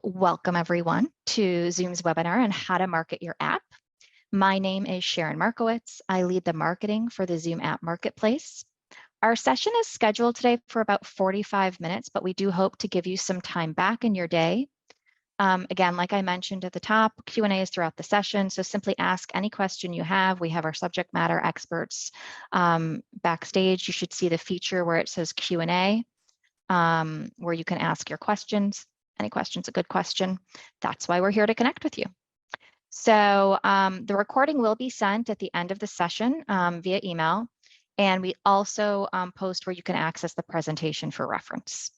Welcome everyone to Zoom's webinar on how to market your app. My name is Sharon Markowitz. I lead the marketing for the Zoom app marketplace. Our session is scheduled today for about 45 minutes, but we do hope to give you some time back in your day. Again, like I mentioned at the top, Q&A is throughout the session, so simply ask any question you have. We have our subject matter experts backstage. You should see the feature where it says Q&A, where you can ask your questions. Any question's a good question. That's why we're here to connect with you. So the recording will be sent at the end of the session via email, and we also post where you can access the presentation for reference.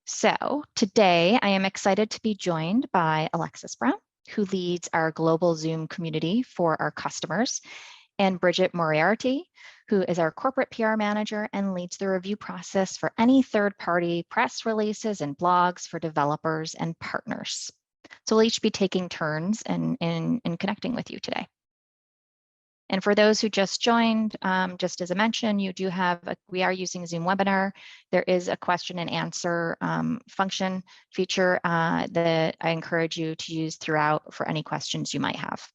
So today I am excited to be joined by Alexis Brown, who leads our global Zoom community for our customers, and Bridget Moriarty, who is our corporate PR manager and leads the review process for any third-party press releases and blogs for developers and partners. So we'll each be taking turns in connecting with you today. And for those who just joined, just as I mentioned, we are using Zoom Webinar. There is a question and answer function feature that I encourage you to use throughout for any questions you might have.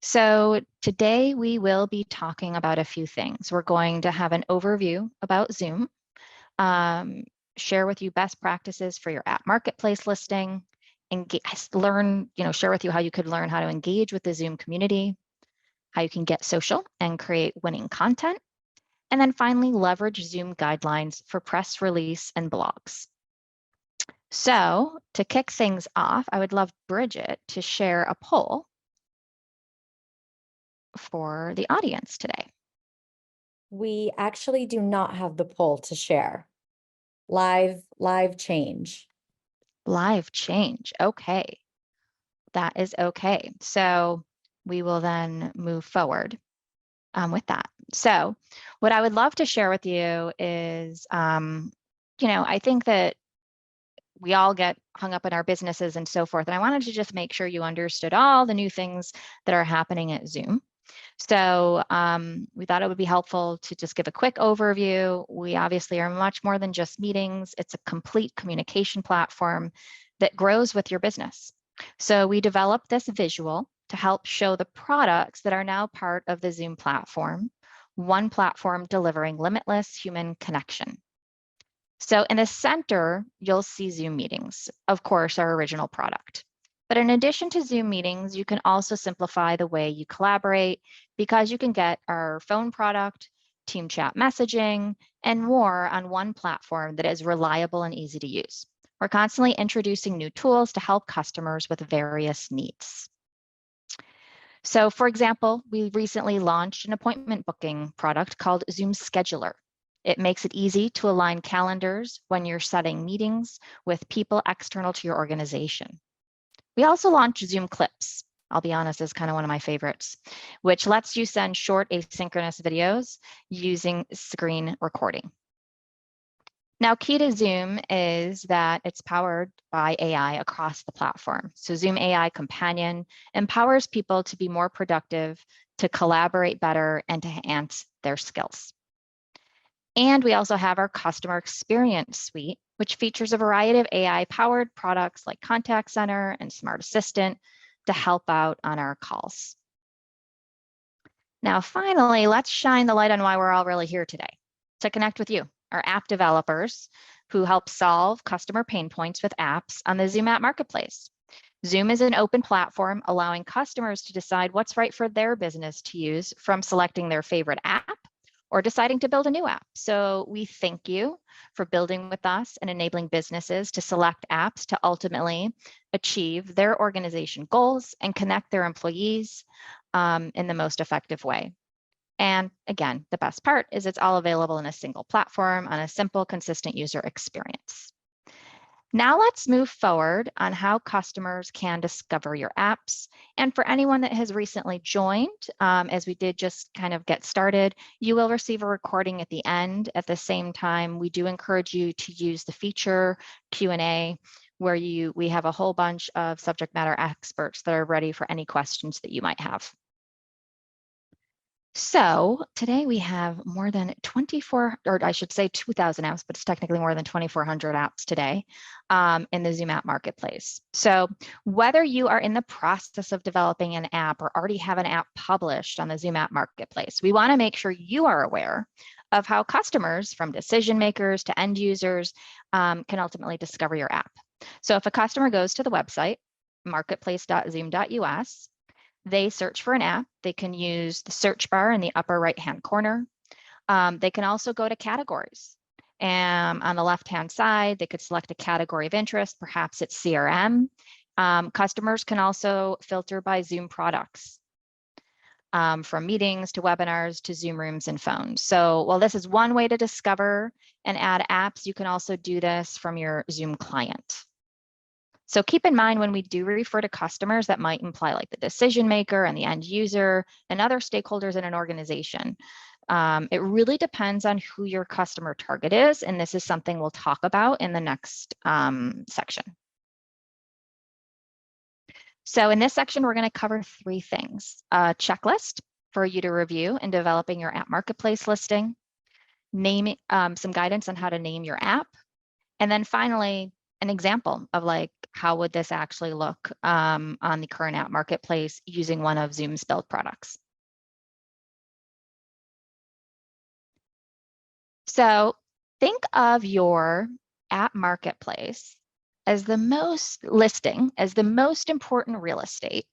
So today we will be talking about a few things. We're going to have an overview about Zoom, share with you best practices for your app marketplace listing, and share with you how you could learn how to engage with the Zoom community, how you can get social and create winning content, and then finally leverage Zoom guidelines for press release and blogs. So to kick things off, I would love Bridget to share a poll for the audience today. We actually do not have the poll to share. Live change. Live change. Okay. That is okay. So we will then move forward with that. So what I would love to share with you is, I think that we all get hung up in our businesses and so forth. And I wanted to just make sure you understood all the new things that are happening at Zoom. So we thought it would be helpful to just give a quick overview. We obviously are much more than just meetings. It's a complete communication platform that grows with your business. So we developed this visual to help show the products that are now part of the Zoom platform, one platform delivering limitless human connection. So in the center, you'll see Zoom Meetings, of course, our original product. But in addition to Zoom Meetings, you can also simplify the way you collaborate because you can get our phone product, team chat messaging, and more on one platform that is reliable and easy to use. We're constantly introducing new tools to help customers with various needs. So for example, we recently launched an appointment booking product called Zoom Scheduler. It makes it easy to align calendars when you're setting meetings with people external to your organization. We also launched Zoom Clips. I'll be honest, is kind of one of my favorites, which lets you send short asynchronous videos using screen recording. Now, key to Zoom is that it's powered by AI across the platform. So Zoom AI Companion empowers people to be more productive, to collaborate better, and to enhance their skills. And we also have our customer experience suite, which features a variety of AI-powered products like Contact Center and Smart Assistant to help out on our calls. Now, finally, let's shine the light on why we're all really here today, to connect with you, our app developers who help solve customer pain points with apps on the Zoom App Marketplace. Zoom is an open platform allowing customers to decide what's right for their business to use, from selecting their favorite app or deciding to build a new app. So we thank you for building with us and enabling businesses to select apps to ultimately achieve their organization goals and connect their employees in the most effective way. And again, the best part is it's all available in a single platform on a simple, consistent user experience. Now let's move forward on how customers can discover your apps. And for anyone that has recently joined, as we did just kind of get started, you will receive a recording at the end. At the same time, we do encourage you to use the feature Q&A, where we have a whole bunch of subject matter experts that are ready for any questions that you might have. So today we have more than 24, or I should say 2,000 apps, but it's technically more than 2,400 apps today in the Zoom app marketplace. So whether you are in the process of developing an app or already have an app published on the Zoom app marketplace, we want to make sure you are aware of how customers, from decision makers to end users, can ultimately discover your app. So if a customer goes to the website, marketplace.zoom.us, they search for an app, they can use the search bar in the upper right-hand corner. They can also go to categories. And on the left-hand side, they could select a category of interest, perhaps it's CRM. Customers can also filter by Zoom products, from meetings to webinars to Zoom rooms and phones. So while this is one way to discover and add apps, you can also do this from your Zoom client. So keep in mind when we do refer to customers, that might imply like the decision maker and the end user and other stakeholders in an organization. It really depends on who your customer target is, and this is something we'll talk about in the next section. So in this section, we're going to cover 3 things: a checklist for you to review in developing your app marketplace listing, naming some guidance on how to name your app, and then finally, an example of like, how would this actually look on the current app marketplace using one of Zoom's build products. So think of your app marketplace as the most important real estate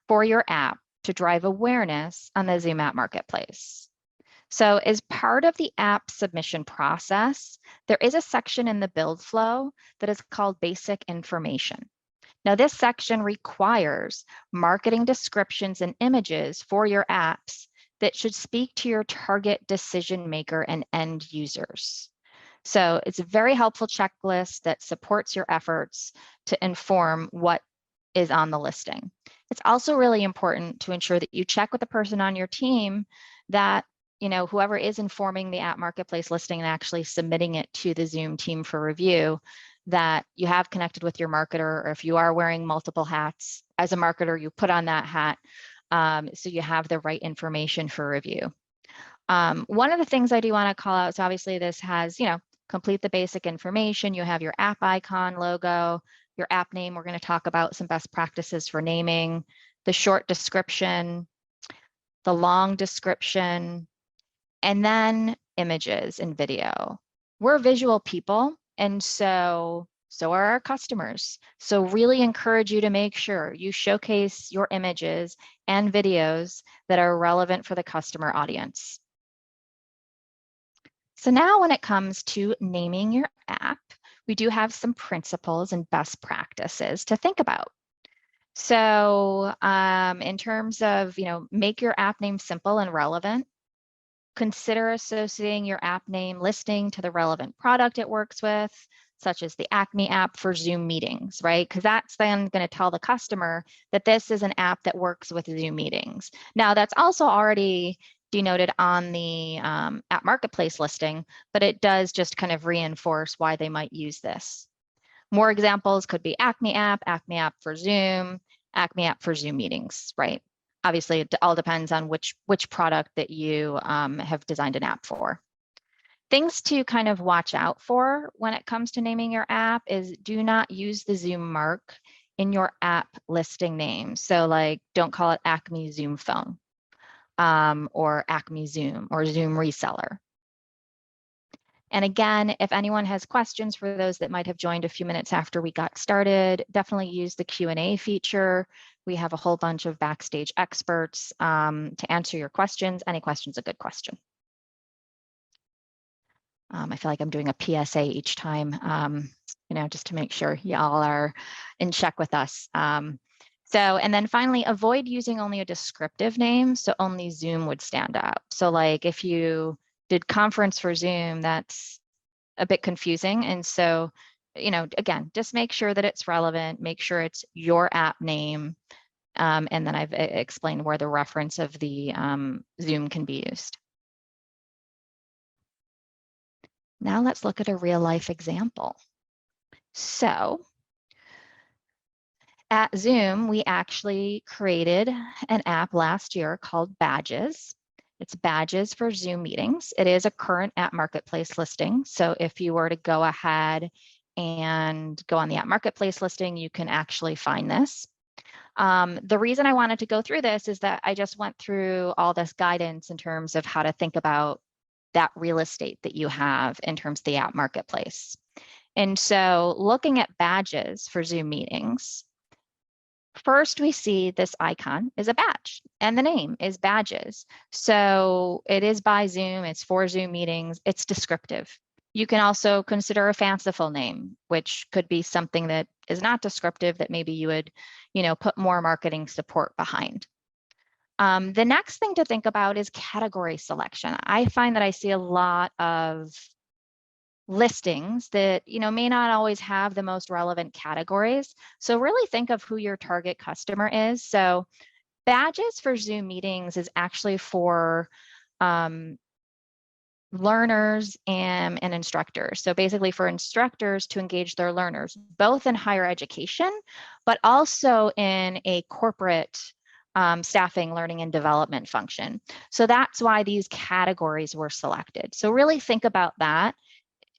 for your app to drive awareness on the Zoom app marketplace. So as part of the app submission process, there is a section in the build flow that is called basic information. Now, this section requires marketing descriptions and images for your apps that should speak to your target decision maker and end users. So it's a very helpful checklist that supports your efforts to inform what is on the listing. It's also really important to ensure that you check with the person on your team that, whoever is informing the app marketplace listing and actually submitting it to the Zoom team for review, that you have connected with your marketer, or if you are wearing multiple hats as a marketer, you put on that hat so you have the right information for review. One of the things I do want to call out, so obviously this has, complete the basic information. You have your app icon, logo, your app name. We're going to talk about some best practices for naming, the short description, the long description, and then images and video. We're visual people, and so are our customers. So really encourage you to make sure you showcase your images and videos that are relevant for the customer audience. So now when it comes to naming your app, we do have some principles and best practices to think about. So in terms of, make your app name simple and relevant. Consider associating your app name listing to the relevant product it works with, such as the Acme app for Zoom meetings, right? Because that's then going to tell the customer that this is an app that works with Zoom meetings. Now, that's also already denoted on the app marketplace listing, but it does just kind of reinforce why they might use this. More examples could be Acme app for Zoom, Acme app for Zoom meetings, right? Obviously, it all depends on which product that you have designed an app for. Things to kind of watch out for when it comes to naming your app is do not use the Zoom mark in your app listing name. So like, don't call it Acme Zoom Phone or Acme Zoom or Zoom Reseller. And again, if anyone has questions for those that might have joined a few minutes after we got started, definitely use the Q&A feature. We have a whole bunch of backstage experts to answer your questions. Any question's a good question. I feel like I'm doing a PSA each time, just to make sure y'all are in check with us. And then finally, avoid using only a descriptive name, so only Zoom would stand out. So like if you did conference for Zoom, that's a bit confusing. And so, again, just make sure that it's relevant, make sure it's your app name. And then I've explained where the reference of the Zoom can be used. Now let's look at a real life example. So at Zoom, we actually created an app last year called Badges. It's badges for Zoom meetings. It is a current App Marketplace listing. So if you were to go ahead and go on the App Marketplace listing, you can actually find this. The reason I wanted to go through this is that I just went through all this guidance in terms of how to think about that real estate that you have in terms of the App Marketplace. And so looking at badges for Zoom meetings, first we see this icon is a badge and the name is badges. So it is by Zoom, it's for Zoom meetings, it's descriptive. You can also consider a fanciful name, which could be something that is not descriptive that maybe you would, put more marketing support behind. The next thing to think about is category selection. I find that I see a lot of listings that may not always have the most relevant categories. So really think of who your target customer is. So badges for Zoom meetings is actually for learners and instructors. So basically for instructors to engage their learners, both in higher education, but also in a corporate staffing, learning, and development function. So that's why these categories were selected. So really think about that.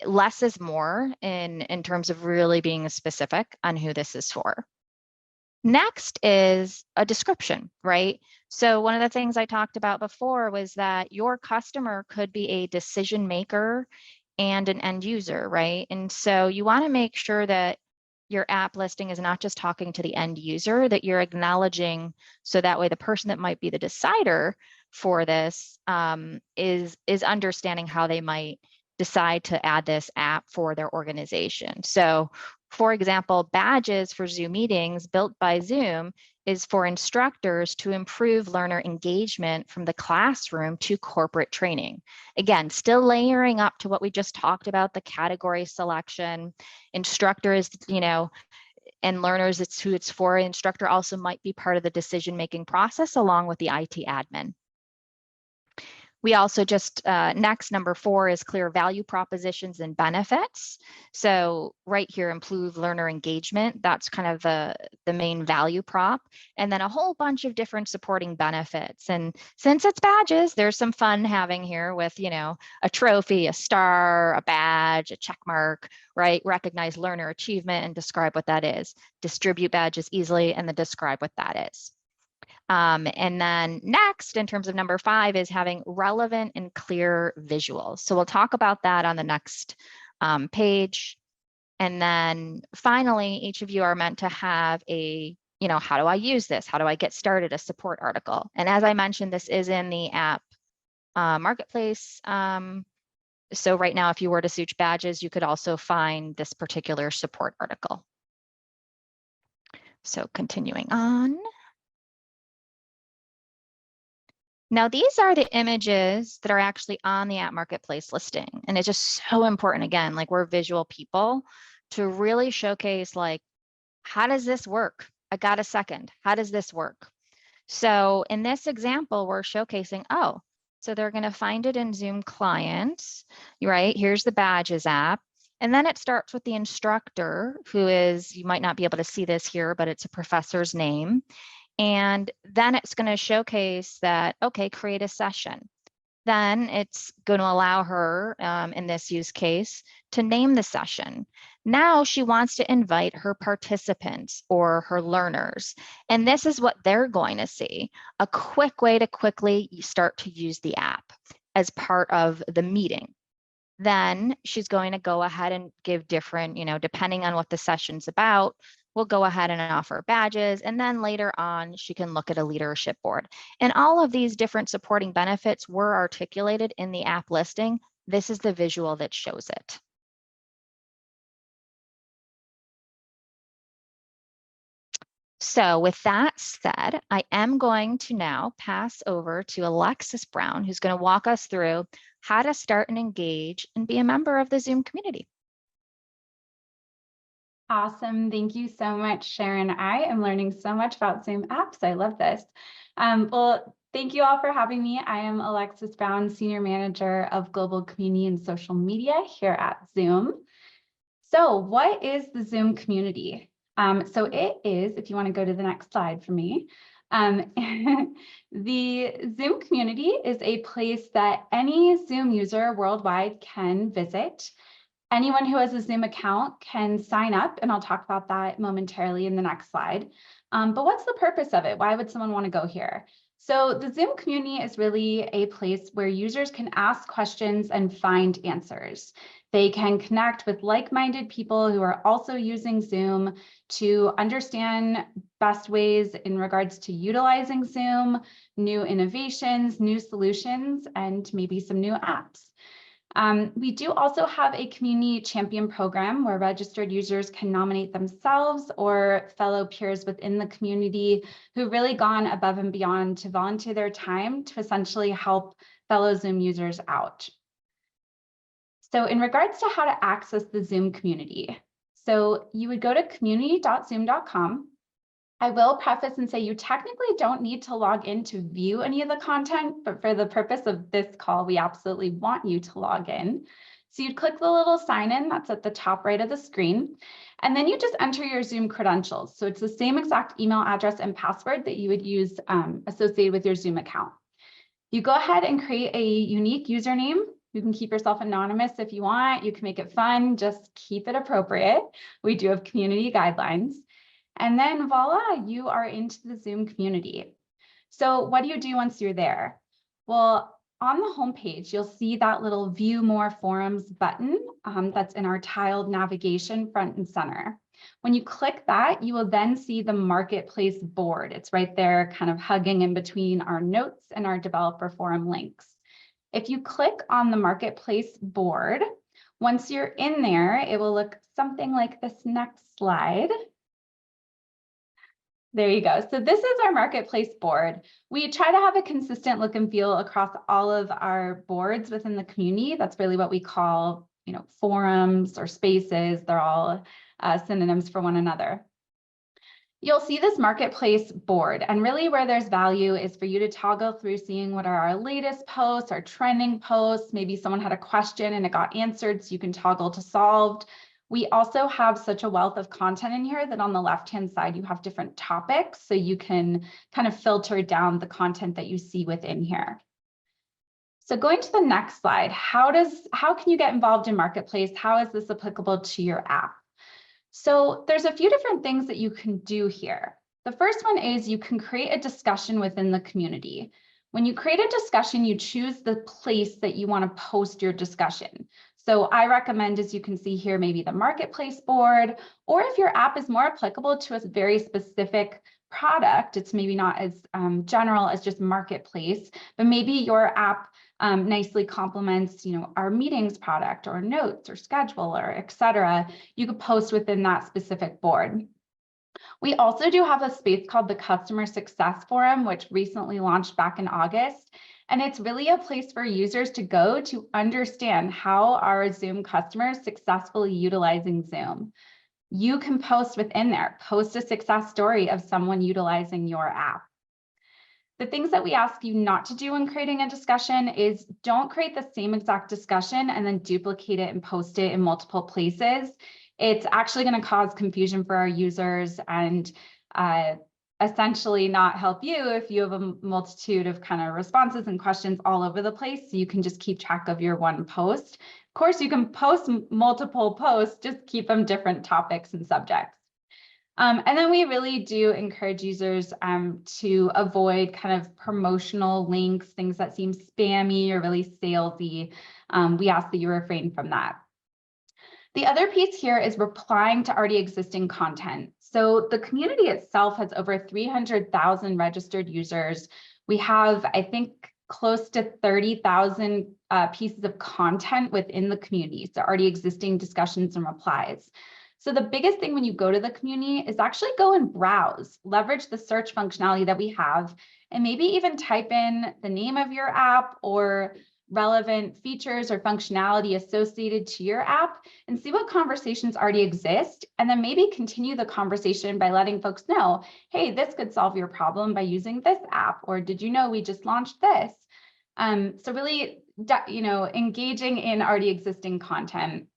Less is more in terms of really being specific on who this is for. Next is a description, right? So one of the things I talked about before was that your customer could be a decision maker and an end user, right? And so you want to make sure that your app listing is not just talking to the end user, that you're acknowledging, so that way the person that might be the decider for this is understanding how they might decide to add this app for their organization. So for example, badges for Zoom meetings built by Zoom is for instructors to improve learner engagement from the classroom to corporate training. Again, still layering up to what we just talked about, the category selection. Instructors, and learners, it's who it's for. Instructor also might be part of the decision-making process along with the IT admin. We also just, next, number 4 is clear value propositions and benefits. So right here, improve learner engagement. That's kind of the main value prop. And then a whole bunch of different supporting benefits. And since it's badges, there's some fun having here with, a trophy, a star, a badge, a check mark, right? Recognize learner achievement and describe what that is. Distribute badges easily and then describe what that is. And then next, in terms of number 5, is having relevant and clear visuals. So we'll talk about that on the next page. And then finally, each of you are meant to have a, how do I use this? How do I get started? A support article. And as I mentioned, this is in the app marketplace. So right now, if you were to search badges, you could also find this particular support article. So continuing on. Now, these are the images that are actually on the App Marketplace listing. And it's just so important, again, like we're visual people, to really showcase, like, how does this work? I got a second. How does this work? So in this example, we're showcasing, so they're going to find it in Zoom Clients, right? Here's the Badges app. And then it starts with the instructor, who is, you might not be able to see this here, but it's a professor's name. And then it's going to showcase that, okay, create a session. Then it's going to allow her, in this use case, to name the session. Now she wants to invite her participants or her learners. And this is what they're going to see, a quick way to quickly start to use the app as part of the meeting. Then she's going to go ahead and give different, depending on what the session's about, we'll go ahead and offer badges. And then later on, she can look at a leadership board. And all of these different supporting benefits were articulated in the app listing. This is the visual that shows it. So with that said, I am going to now pass over to Alexis Brown, who's going to walk us through how to start and engage and be a member of the Zoom community. Awesome. Thank you so much, Sharon. I am learning so much about Zoom apps. I love this. Well, thank you all for having me. I am Alexis Brown, Senior Manager of Global Community and Social Media here at Zoom. So what is the Zoom community? So it is, if you want to go to the next slide for me, The Zoom community is a place that any Zoom user worldwide can visit. Anyone who has a Zoom account can sign up, and I'll talk about that momentarily in the next slide. But what's the purpose of it? Why would someone want to go here? So the Zoom community is really a place where users can ask questions and find answers. They can connect with like-minded people who are also using Zoom to understand best ways in regards to utilizing Zoom, new innovations, new solutions, and maybe some new apps. We do also have a community champion program where registered users can nominate themselves or fellow peers within the community who've really gone above and beyond to volunteer their time to essentially help fellow Zoom users out. So in regards to how to access the Zoom community, so you would go to community.zoom.com. I will preface and say you technically don't need to log in to view any of the content, but for the purpose of this call, we absolutely want you to log in. So you'd click the little sign in that's at the top right of the screen, and then you just enter your Zoom credentials. So it's the same exact email address and password that you would use associated with your Zoom account. You go ahead and create a unique username. You can keep yourself anonymous if you want. You can make it fun, just keep it appropriate. We do have community guidelines. And then voila, you are into the Zoom community. So what do you do once you're there? Well, on the homepage, you'll see that little View More Forums button that's in our tiled navigation front and center. When you click that, you will then see the Marketplace board. It's right there, kind of hugging in between our notes and our developer forum links. If you click on the Marketplace board, once you're in there, it will look something like this next slide. There you go. So this is our Marketplace board. We try to have a consistent look and feel across all of our boards within the community. That's really what we call, forums or spaces. They're all synonyms for one another. You'll see this Marketplace board, and really where there's value is for you to toggle through seeing what are our latest posts, our trending posts. Maybe someone had a question and it got answered, so you can toggle to solved. We also have such a wealth of content in here that on the left-hand side, you have different topics, so you can kind of filter down the content that you see within here. So going to the next slide, how can you get involved in Marketplace? How is this applicable to your app? So there's a few different things that you can do here. The first one is you can create a discussion within the community. When you create a discussion, you choose the place that you want to post your discussion. So I recommend, as you can see here, maybe the Marketplace board, or if your app is more applicable to a very specific product, it's maybe not as general as just Marketplace, but maybe your app nicely complements, our meetings product or notes or scheduler, et cetera. You could post within that specific board. We also do have a space called the Customer Success Forum, which recently launched back in August. And it's really a place for users to go to understand how our Zoom customers successfully utilizing Zoom. You can post within there, post a success story of someone utilizing your app. The things that we ask you not to do when creating a discussion is don't create the same exact discussion and then duplicate it and post it in multiple places. It's actually going to cause confusion for our users and essentially not help you if you have a multitude of kind of responses and questions all over the place. So you can just keep track of your one post. Of course, you can post multiple posts, just keep them different topics and subjects. And then we really do encourage users to avoid kind of promotional links, things that seem spammy or really salesy. We ask that you refrain from that. The other piece here is replying to already existing content. So the community itself has over 300,000 registered users. We have, I think, close to 30,000 pieces of content within the community, so already existing discussions and replies. So the biggest thing when you go to the community is actually go and browse, leverage the search functionality that we have, and maybe even type in the name of your app or relevant features or functionality associated to your app and see what conversations already exist. And then maybe continue the conversation by letting folks know, hey, this could solve your problem by using this app, or did you know we just launched this? So really, engaging in already existing content.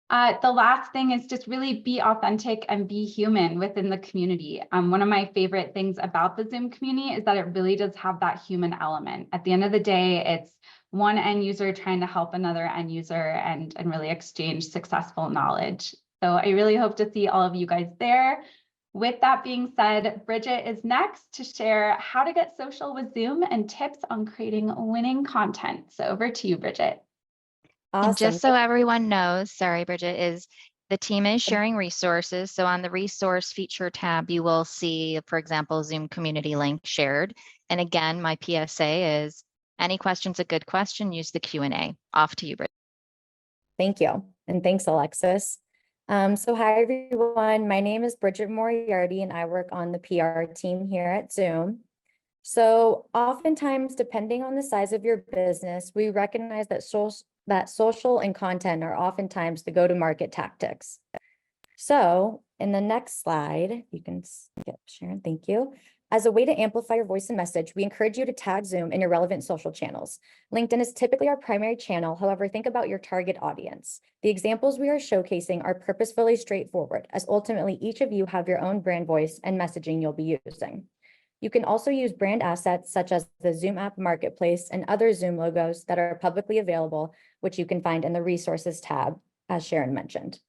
The last thing is just really be authentic and be human within the community. One of my favorite things about the Zoom community is that it really does have that human element. At the end of the day, it's one end user trying to help another end user and really exchange successful knowledge. So I really hope to see all of you guys there. With that being said, Bridget is next to share how to get social with Zoom and tips on creating winning content. So over to you, Bridget. And Awesome. just so everyone knows, sorry, Bridget, is the team is sharing resources. So on the resource feature tab, you will see, for example, Zoom community link shared. And again, my PSA is any question's a good question, use the Q&A. Off to you, Bridget. Thank you. And thanks, Alexis. So hi, everyone. My name is Bridget Moriarty, and I work on the PR team here at Zoom. So oftentimes, depending on the size of your business, we recognize that social and content are oftentimes the go-to-market tactics. So in the next slide, you can skip, Sharon, thank you. As a way to amplify your voice and message, we encourage you to tag Zoom in your relevant social channels. LinkedIn is typically our primary channel. However, think about your target audience. The examples we are showcasing are purposefully straightforward, as ultimately each of you have your own brand voice and messaging you'll be using. You can also use brand assets such as the Zoom app marketplace and other Zoom logos that are publicly available, which you can find in the resources tab, as Sharon mentioned.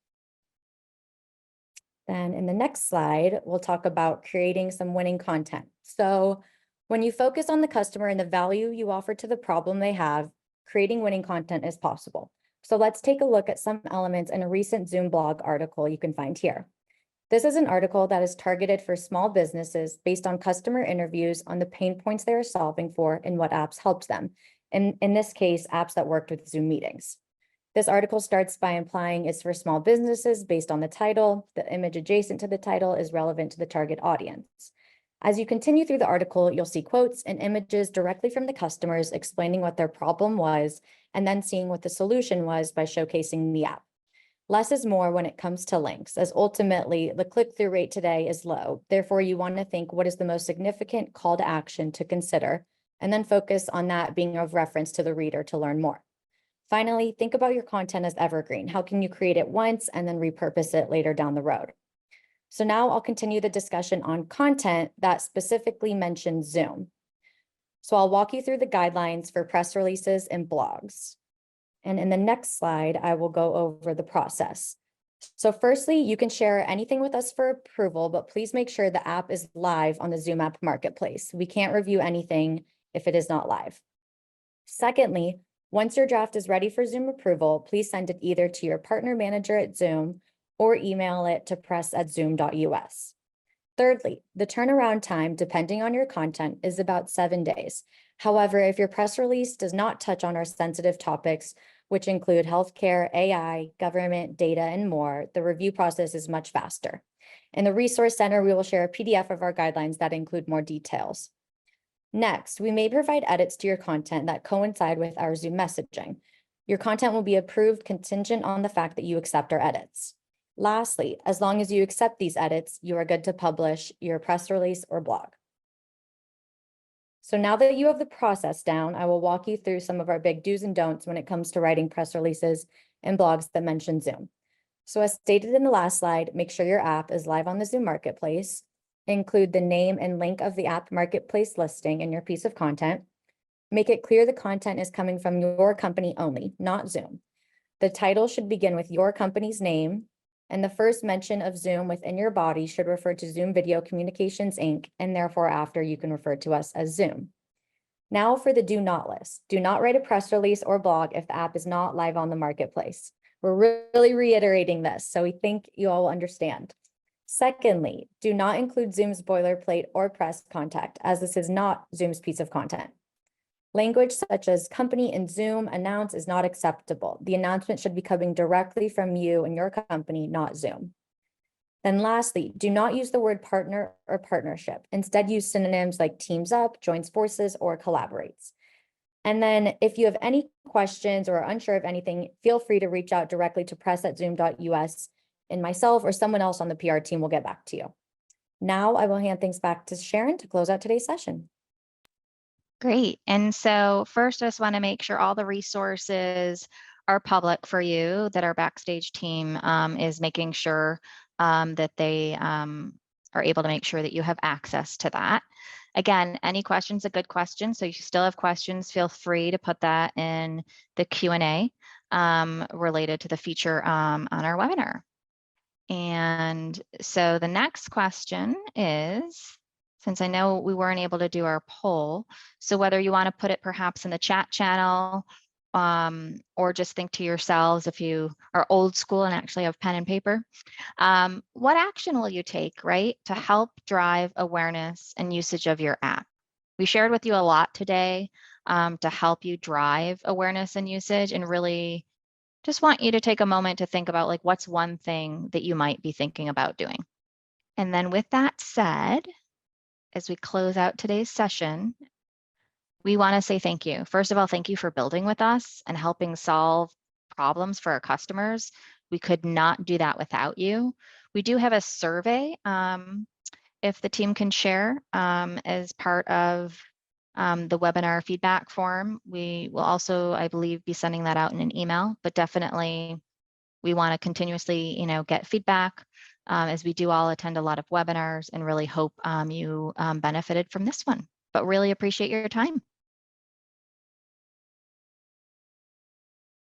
Then in the next slide, we'll talk about creating some winning content. So when you focus on the customer and the value you offer to the problem they have, creating winning content is possible. So let's take a look at some elements in a recent Zoom blog article you can find here. This is an article that is targeted for small businesses based on customer interviews on the pain points they are solving for and what apps helps them. And in this case, apps that worked with Zoom meetings. This article starts by implying it's for small businesses based on the title. The image adjacent to the title is relevant to the target audience. As you continue through the article, you'll see quotes and images directly from the customers explaining what their problem was, and then seeing what the solution was by showcasing the app. Less is more when it comes to links, as ultimately the click-through rate today is low. Therefore, you want to think what is the most significant call to action to consider, and then focus on that being of reference to the reader to learn more. Finally, think about your content as evergreen. How can you create it once and then repurpose it later down the road? So now I'll continue the discussion on content that specifically mentions Zoom. So I'll walk you through the guidelines for press releases and blogs. And in the next slide, I will go over the process. So firstly, you can share anything with us for approval, but please make sure the app is live on the Zoom app marketplace. We can't review anything if it is not live. Secondly, once your draft is ready for Zoom approval, please send it either to your partner manager at Zoom or email it to press@zoom.us. Thirdly, the turnaround time, depending on your content, is about 7 days. However, if your press release does not touch on our sensitive topics, which include healthcare, AI, government, data, and more, the review process is much faster. In the Resource Center, we will share a PDF of our guidelines that include more details. Next, we may provide edits to your content that coincide with our Zoom messaging. Your content will be approved contingent on the fact that you accept our edits. Lastly, as long as you accept these edits, you are good to publish your press release or blog. So now that you have the process down, I will walk you through some of our big do's and don'ts when it comes to writing press releases and blogs that mention Zoom. So as stated in the last slide, make sure your app is live on the Zoom marketplace. Include the name and link of the app marketplace listing in your piece of content. Make it clear the content is coming from your company only, not Zoom. The title should begin with your company's name, and the first mention of Zoom within your body should refer to Zoom Video Communications, Inc., and therefore after you can refer to us as Zoom. Now for the do not list. Do not write a press release or blog if the app is not live on the marketplace. We're really reiterating this, so we think you all will understand. Secondly, do not include Zoom's boilerplate or press contact, as this is not Zoom's piece of content. Language such as company and Zoom announce is not acceptable. The announcement should be coming directly from you and your company, not Zoom. Then lastly, do not use the word partner or partnership. Instead, use synonyms like teams up, joins forces, or collaborates. And then if you have any questions or are unsure of anything, feel free to reach out directly to press@zoom.us, and myself or someone else on the PR team will get back to you. Now I will hand things back to Sharon to close out today's session. Great. And so first, I just want to make sure all the resources are public for you, that our backstage team is making sure that they are able to make sure that you have access to that. Again, any questions, a good question. So if you still have questions, feel free to put that in the Q&A related to the feature on our webinar. And so the next question is, since I know we weren't able to do our poll, so whether you want to put it perhaps in the chat channel or just think to yourselves, if you are old school and actually have pen and paper, what action will you take, right, to help drive awareness and usage of your app? We shared with you a lot today to help you drive awareness and usage, and really just want you to take a moment to think about, like, what's one thing that you might be thinking about doing. And then with that said, as we close out today's session, we want to say thank you. First of all, thank you for building with us and helping solve problems for our customers. We could not do that without you. We do have a survey, if the team can share, as part of the webinar feedback form. We will also, I believe, be sending that out in an email, but definitely we want to continuously, get feedback as we do all attend a lot of webinars, and really hope you benefited from this one, but really appreciate your time.